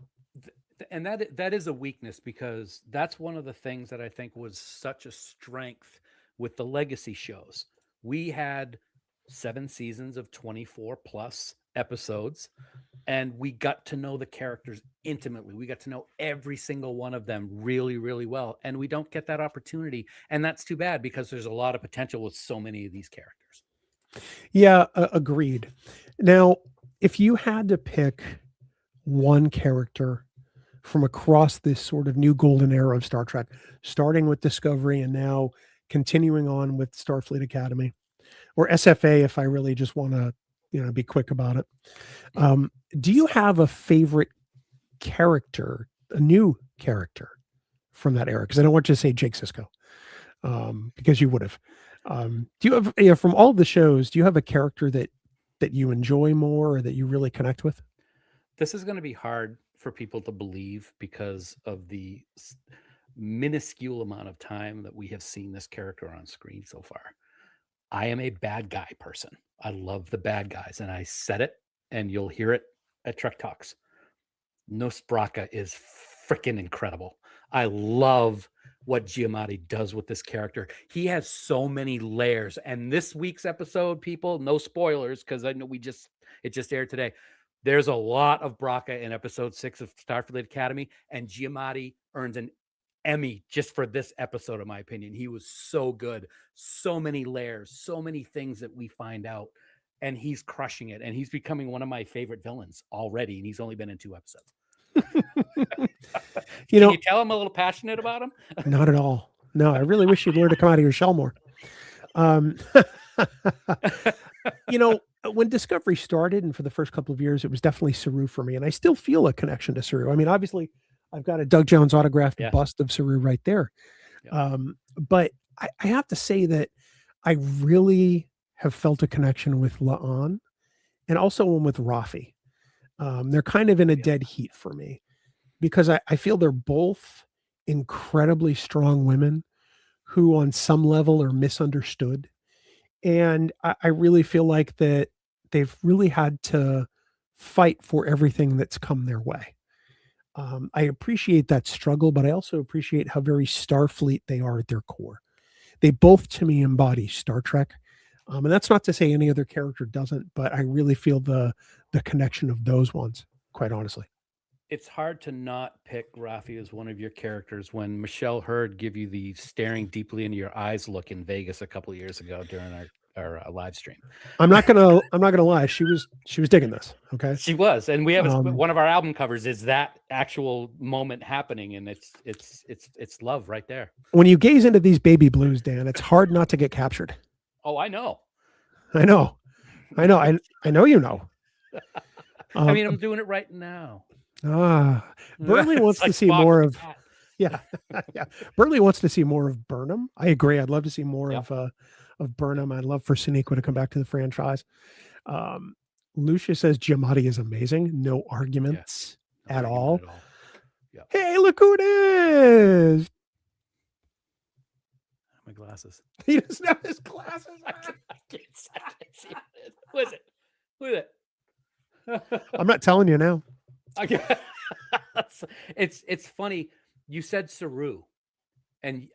and that is a weakness, because that's one of the things that I think was such a strength with the legacy shows. We had 7 seasons of 24 plus episodes, and we got to know the characters intimately. We got to know every single one of them really, really well. And we don't get that opportunity. And that's too bad, because there's a lot of potential with so many of these characters. Yeah, agreed. Now, if you had to pick one character from across this sort of new golden era of Star Trek, starting with Discovery and now continuing on with Starfleet Academy, or SFA, if I really just want to, be quick about it. Do you have a favorite character, a new character from that era? Because I don't want you to say Jake Sisko, because you would have. Do you have, from all the shows, do you have a character that you enjoy more, or that you really connect with? This is going to be hard for people to believe, because of the minuscule amount of time that we have seen this character on screen so far. I am a bad guy person. I love the bad guys, and I said it, and you'll hear it at Trek Talks. Nosbraka is freaking incredible. I love what Giamatti does with this character. He has so many layers, and this week's episode, people, no spoilers, because I know it just aired today. There's a lot of Bracca in episode 6 of Starfleet Academy, and Giamatti earns an Emmy just for this episode, in my opinion. He was so good. So many layers, so many things that we find out, and he's crushing it. And he's becoming one of my favorite villains already, and he's only been in 2 episodes. Can you tell I'm a little passionate about him? Not at all. No, I really wish you'd learn to come out of your shell more. When Discovery started, and for the first couple of years, it was definitely Saru for me. And I still feel a connection to Saru. I mean, obviously, I've got a Doug Jones autographed bust of Saru right there. Yeah. But I have to say that I really have felt a connection with La'an, and also one with Rafi. They're kind of in a dead heat for me, because I feel they're both incredibly strong women who on some level are misunderstood. And I really feel like that they've really had to fight for everything that's come their way. I appreciate that struggle, but I also appreciate how very Starfleet they are at their core. They both, to me, embody Star Trek. And that's not to say any other character doesn't, but I really feel the connection of those ones, quite honestly. It's hard to not pick Rafi as one of your characters when Michelle Hurd gave you the staring deeply into your eyes look in Vegas a couple of years ago during our live stream. I'm not gonna lie. She was digging this. Okay. She was. And we have one of our album covers is that actual moment happening. And it's love right there. When you gaze into these baby blues, Dan, it's hard not to get captured. Oh, I know. I know. I know, you know. I mean, I'm doing it right now. Burley wants to see more of, yeah. Burley wants to see more of Burnham. I agree. I'd love to see more of Burnham. I'd love for Sonequa to come back to the franchise. Lucia says Giamatti is amazing. No arguments at all. Yeah. Hey, look who it is. My glasses. He doesn't have his glasses. I can't see it. Who is it? Who is it? I'm not telling you now. Okay. It's funny. You said Saru, and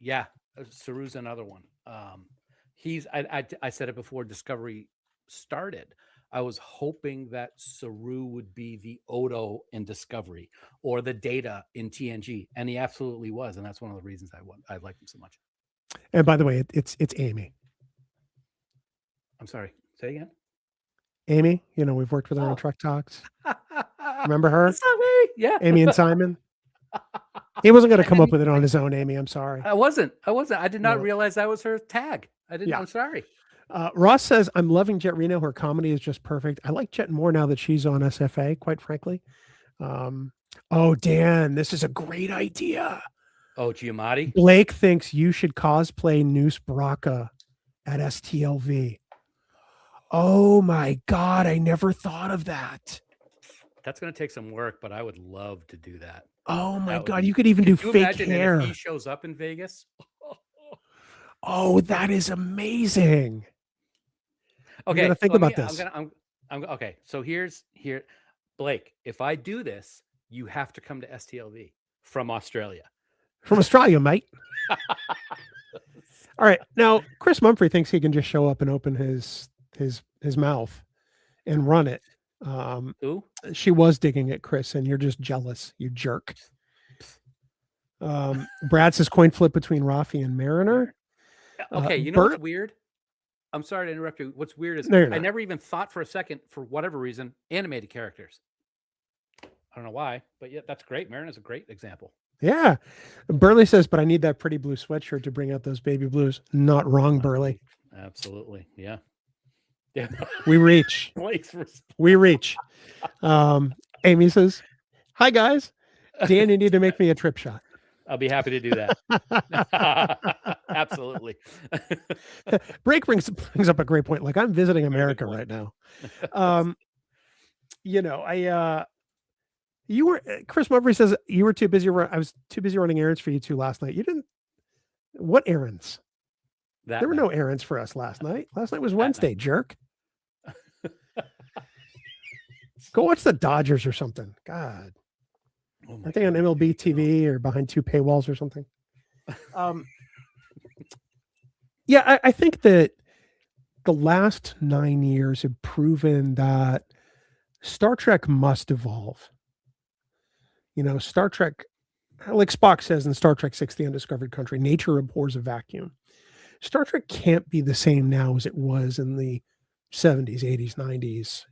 yeah, Saru's another one. I said it before Discovery started. I was hoping that Saru would be the Odo in Discovery or the Data in TNG, and he absolutely was, and that's one of the reasons I liked him so much. And by the way, it's Amy. I'm sorry. Say again. Amy, we've worked with her on Oh. Trek Talks. Remember her? That's not me. Yeah. Amy and Simon. He wasn't going to come up with it on his own, Amy. I'm sorry. I wasn't. I did not No. realize that was her tag. I didn't. Yeah. I'm sorry. Ross says, I'm loving Jet Reno. Her comedy is just perfect. I like Jet more now that she's on SFA, quite frankly. Oh, Dan, this is a great idea. Oh, Giamatti. Blake thinks you should cosplay Noose Baraka at STLV. Oh my God, I never thought of that. That's going to take some work, but I would love to do that. Oh my That would God, be- you could even do Could you fake imagine hair. if he shows up in Vegas? Oh, that is amazing. Okay, gotta think let me- about this. I'm okay. So here, Blake. If I do this, you have to come to STLV from Australia. From Australia, mate. All right. Now, Chris Mumphrey thinks he can just show up and open his mouth and run it. Who? She was digging at Chris, and you're just jealous, you jerk. Brad says coin flip between Rafi and Mariner. Okay, you know what's weird? I'm sorry to interrupt you. What's weird is No, you're I not. never even thought for a second, for whatever reason, animated characters. I don't know why, but yeah, that's great. Mariner's a great example. Yeah. Burley says, but I need that pretty blue sweatshirt to bring out those baby blues. Not wrong, Burley. Absolutely. Yeah. Yeah. We reach. Blake's response. We reach. Amy says, hi, guys. Dan, you need to make me a trip shot. I'll be happy to do that. Absolutely. Break brings up a great point. Like, I'm visiting America right now. You were, Chris Murphy says you were too busy. I was too busy running errands for you two last night. You didn't. What errands? There were no errands for us last night. Last night was Wednesday, jerk. Go watch the Dodgers or something. God. I think on MLB TV or behind two paywalls or something. Yeah, I think that the last 9 years have proven that Star Trek must evolve. Star Trek, like Spock says in Star Trek 6, The Undiscovered Country, nature abhors a vacuum. Star Trek can't be the same now as it was in the 70s, 80s, 90s,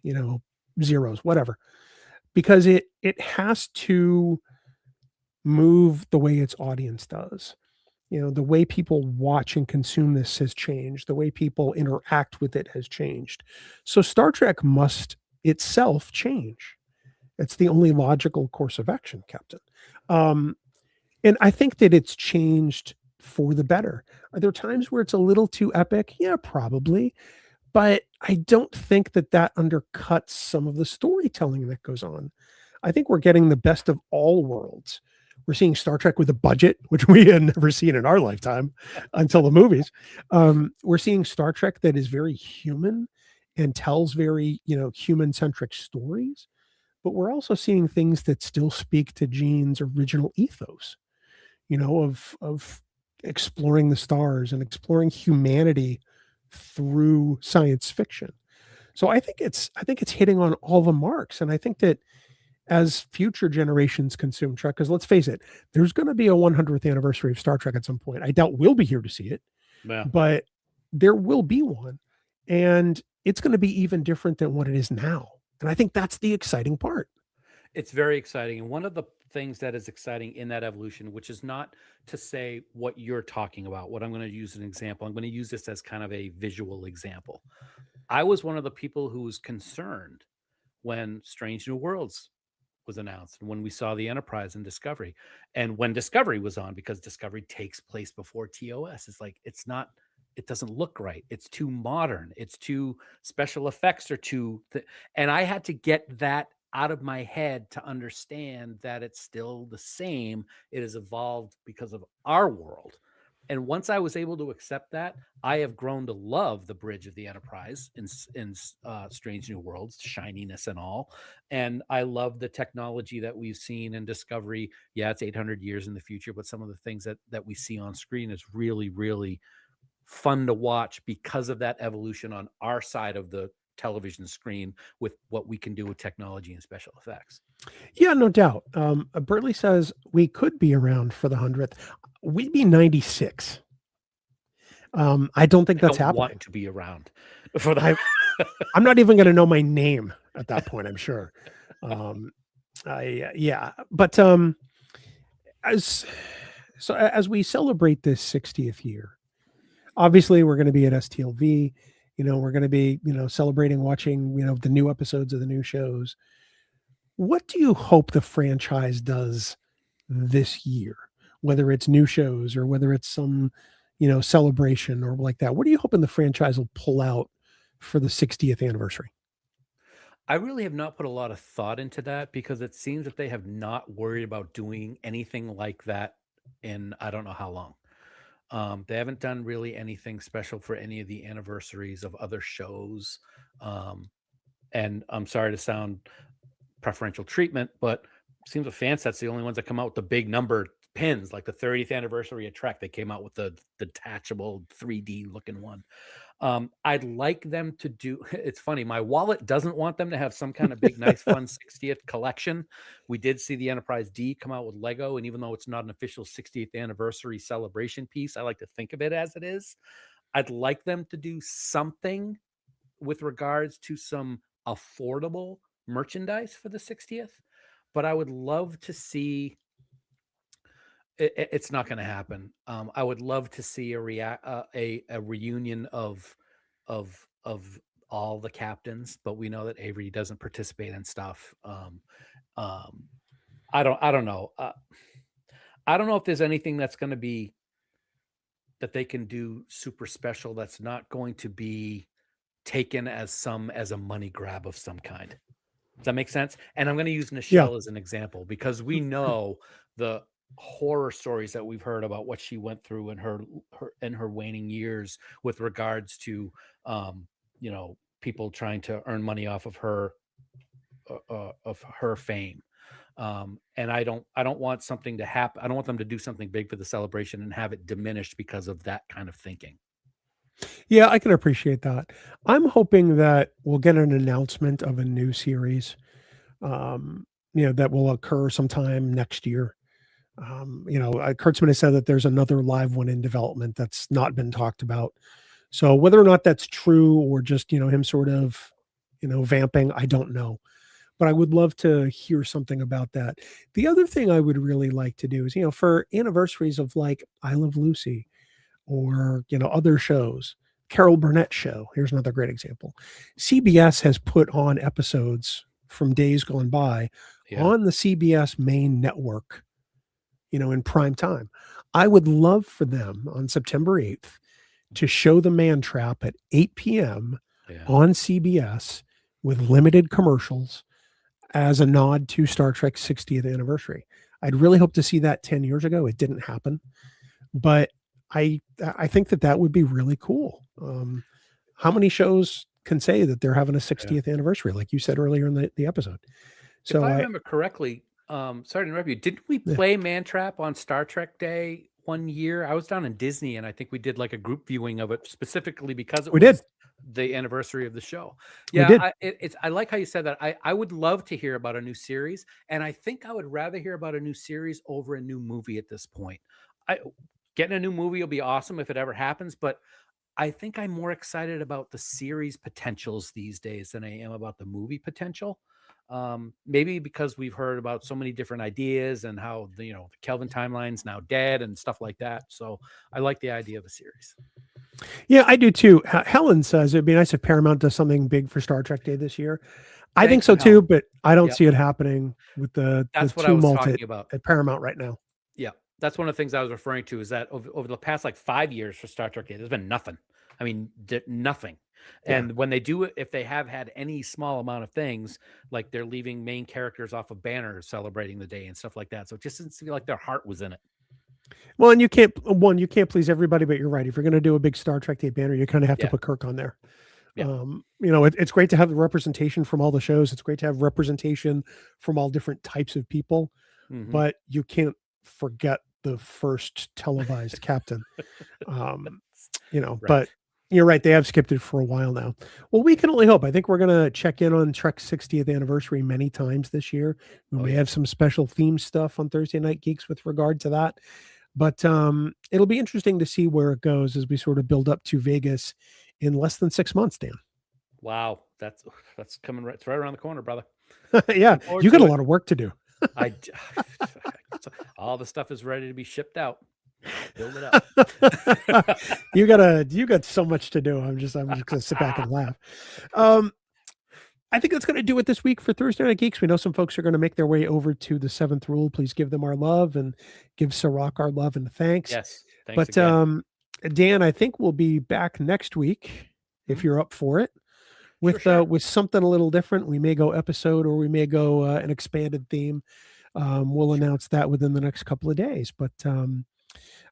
zeros, whatever. Because it has to move the way its audience does. The way people watch and consume this has changed. The way people interact with it has changed. So Star Trek must itself change. It's the only logical course of action, Captain. And I think that it's changed for the better. Are there times where it's a little too epic? Yeah, probably. But I don't think that undercuts some of the storytelling that goes on. I think we're getting the best of all worlds. We're seeing Star Trek with a budget, which we had never seen in our lifetime until the movies. We're seeing Star Trek that is very human and tells very, human-centric stories. But we're also seeing things that still speak to Gene's original ethos, of exploring the stars and exploring humanity through science fiction. So I think it's hitting on all the marks. And I think that as future generations consume Trek, because let's face it, there's going to be a 100th anniversary of Star Trek at some point. I doubt we'll be here to see it, but there will be one. And it's going to be even different than what it is now. And I think that's the exciting part. It's very exciting. And one of the things that is exciting in that evolution, which is not to say what you're talking about, what I'm going to use an example. I'm going to use this as kind of a visual example. I was one of the people who was concerned when Strange New Worlds was announced and when we saw the Enterprise and Discovery and when Discovery was on, because Discovery takes place before TOS. It's like, it doesn't look right. It's too modern. It's too special effects are too, and I had to get that out of my head to understand that it's still the same. It has evolved because of our world. And once I was able to accept that, I have grown to love the bridge of the Enterprise in Strange New Worlds, shininess and all. And I love the technology that we've seen in Discovery. Yeah, it's 800 years in the future, but some of the things that we see on screen is really, really fun to watch because of that evolution on our side of the television screen with what we can do with technology and special effects. Yeah, no doubt. Bertley says we could be around for the 100th. We'd be 96. I don't think that's happening. Want to be around for the I'm not even going to know my name at that point, I'm sure. Yeah, but as we celebrate this 60th year, obviously we're going to be at STLV. We're going to be celebrating watching the new episodes of the new shows. What do you hope the franchise does this year, whether it's new shows or whether it's some celebration or like that? What are you hoping the franchise will pull out for the 60th anniversary? I really have not put a lot of thought into that because it seems that they have not worried about doing anything like that in I don't know how long. They haven't done really anything special for any of the anniversaries of other shows. And I'm sorry to sound preferential treatment, but it seems like FanSets the only ones that come out with the big number pins, like the 30th anniversary of Trek. They came out with the detachable 3D looking one. I'd like them to do. It's funny. My wallet doesn't want them to have some kind of big, nice, fun 60th collection. We did see the Enterprise D come out with Lego, and even though it's not an official 60th anniversary celebration piece, I like to think of it as it is. I'd like them to do something with regards to some affordable merchandise for the 60th, but I would love to see. It's not going to happen. I would love to see a reunion of all the captains, but we know that Avery doesn't participate in stuff. I don't know. I don't know if there's anything that's going to be that they can do super special that's not going to be taken as a money grab of some kind. Does that make sense? And I'm going to use Nichelle as an example because we know the horror stories that we've heard about what she went through in her waning years with regards to people trying to earn money off of her fame. And I don't want something to happen. I don't want them to do something big for the celebration and have it diminished because of that kind of thinking. Yeah, I can appreciate that. I'm hoping that we'll get an announcement of a new series, that will occur sometime next year. Kurtzman has said that there's another live one in development that's not been talked about. So whether or not that's true or just, him sort of, vamping, I don't know. But I would love to hear something about that. The other thing I would really like to do is, for anniversaries of like I Love Lucy or, other shows, Carol Burnett show. Here's another great example. CBS has put on episodes from days gone by on the CBS main network, in prime time. I would love for them on September 8th to show The Man Trap at 8 p.m. on CBS with limited commercials as a nod to Star Trek's 60th anniversary. I'd really hope to see that 10 years ago. It didn't happen, but I think that would be really cool. How many shows can say that they're having a 60th anniversary, like you said earlier in the episode? So if I remember correctly, sorry to interrupt you. Didn't we play Man Trap on Star Trek Day one year? I was down in Disney, and I think we did like a group viewing of it specifically because it was the anniversary of the show. Yeah, I like how you said that. I would love to hear about a new series, and I think I would rather hear about a new series over a new movie at this point. Getting a new movie will be awesome if it ever happens, but I think I'm more excited about the series potentials these days than I am about the movie potential. Maybe because we've heard about so many different ideas and how the Kelvin timeline's now dead and stuff like that. So I like the idea of a series. Yeah, I do too. Helen says it'd be nice if Paramount does something big for Star Trek Day this year. I think so too, but I don't see it happening with that's what I was talking about at Paramount right now. Yeah, that's one of the things I was referring to is that over the past 5 years for Star Trek Day, there's been nothing. I mean, nothing. And when they do it, if they have had any small amount of things, like they're leaving main characters off of banners celebrating the day and stuff like that. So it just doesn't feel like their heart was in it. Well, and you can't please everybody, but you're right. If you're going to do a big Star Trek Day banner, you kind of have to put Kirk on there. Yeah. It's great to have the representation from all the shows. It's great to have representation from all different types of people, but you can't forget the first televised captain. Right. But you're right. They have skipped it for a while now. Well, we can only hope. I think we're going to check in on Trek's 60th anniversary many times this year. We may have some special theme stuff on Thursday Night Geeks with regard to that. But it'll be interesting to see where it goes as we sort of build up to Vegas in less than 6 months, Dan. Wow, that's coming right. It's right around the corner, brother. Yeah, Looking forward you got to a it. lot of work to do. All the stuff is ready to be shipped out. Build it up. You got so much to do. I'm just gonna sit back and laugh. I think that's going to do it this week for Thursday Night Geeks. We know some folks are going to make their way over to the Seventh Rule. Please give them our love and give Sirach our love and thanks. Yes, thanks But again. Dan, I think we'll be back next week if you're up for it with Sure. with something a little different. We may go episode or we may go an expanded theme. We'll announce that within the next couple of days. But I'd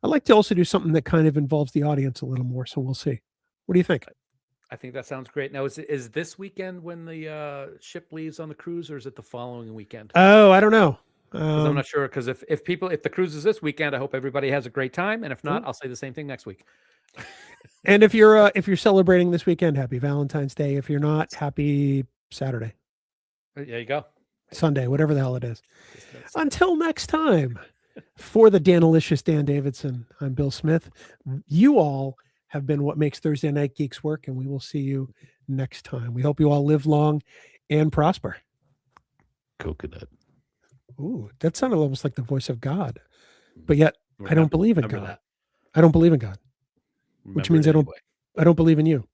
like to also do something that kind of involves the audience a little more. So we'll see. What do you think? I think that sounds great. Now, is this weekend when the ship leaves on the cruise, or is it the following weekend? Oh, I don't know. 'Cause I'm not sure. Because if the cruise is this weekend, I hope everybody has a great time. And if not, I'll say the same thing next week. And if you're celebrating this weekend, happy Valentine's Day. If you're not, happy Saturday, There you go. Sunday, whatever the hell it is. Until next time, for the Danalicious Dan Davidson, I'm Bill Smith. You all have been what makes Thursday Night Geeks work, and we will see you next time. We hope you all live long and prosper. Coconut. Ooh, that sounded almost like the voice of God. But yet, I don't believe in God. That. I don't believe in God, which means I don't believe in you.